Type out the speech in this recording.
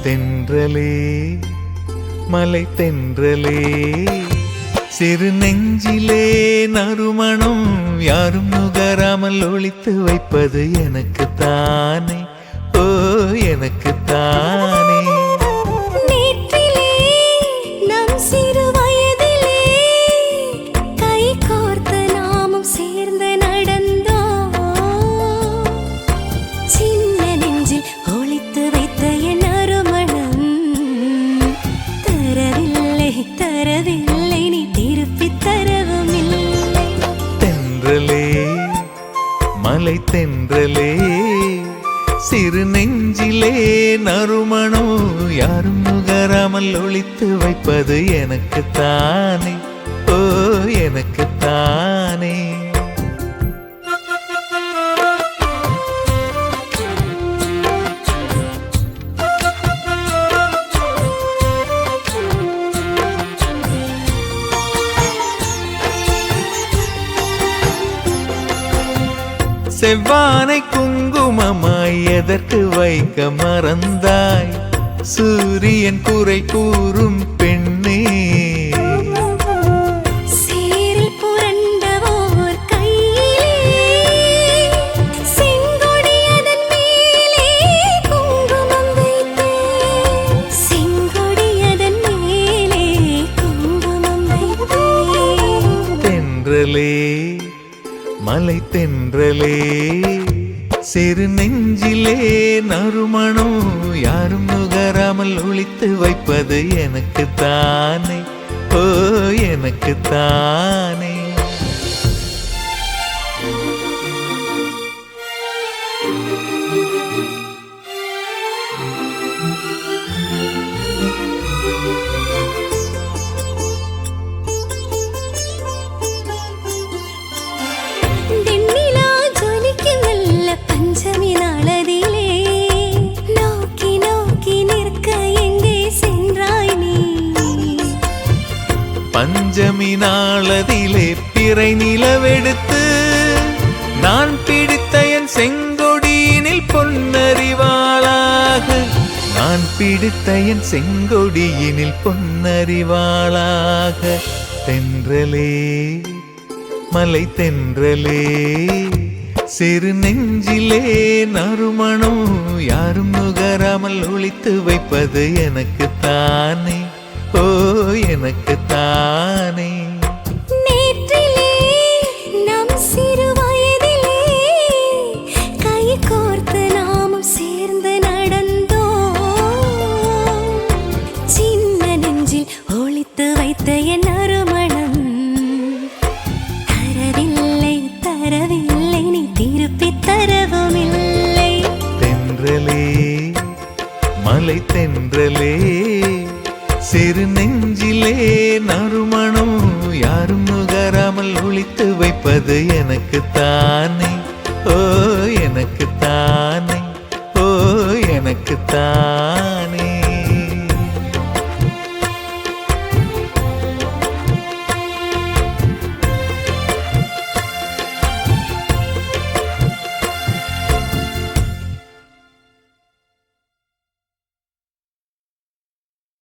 தென்றலே மலை தென்றலே சிறு நெஞ்சிலே நறுமணம் யாரும் நுகராமல் ஒளித்து வைப்பது எனக்கு தானே, ஓ எனக்கு தானே. மலை தென்றலே சிறு நெஞ்சிலே நறுமணம் யாரும் நுகராமல் ஒளித்து வைப்பது எனக்கு தானே, ஓ எனக்கு தானே. செவ்வானை குங்குமமாய் எதற்கு வைக்க மறந்தாய், சூரியன் குறை கூறும் பெண்ணே. சீரில் புரண்டவோர் கையிலே செங்கொடியதன் மேலே குங்குமம் வைத்தேன், செங்கொடியதன் மேலே குங்குமம் வைத்தேன். தென்றலே மலை தென்றலே சிறு நெஞ்சிலே நறுமணம் யாரும் நுகராமல் ஒளித்து வைப்பது எனக்கு தானே, ஓ எனக்கு தானே. பஞ்சமி நாளதிலே பிறை நிலவெடுத்து நான் பிடித்த என் செங்கொடியினில் பொன்னறிவாளாக, நான் பிடித்த என் செங்கொடியினில் பொன்னறிவாளாக. தென்றலே மலை தென்றலே சிறு நெஞ்சிலே நறுமணம் யாரும் நுகராமல் ஒளித்து வைப்பது எனக்கு தானே, ஓ எனக்கு தானே. நேற்றிலே நம் சிறு வயதிலே கை கோர்த்து நாமும் சேர்ந்து நடந்தோம், சின்ன நெஞ்சில் ஒளித்து வைத்த என் நறுமணம் தரவில்லை தரவில்லை நீ திருப்பி தரவும் இல்லை. தென்றலே மலை தென்றலே சிறு நெஞ்சிலே நறுமணம் யாரும் நுகராமல் ஒளித்து வைப்பது எனக்கு தானே, ஓ எனக்கு தானே, ஓ எனக்கு தானே.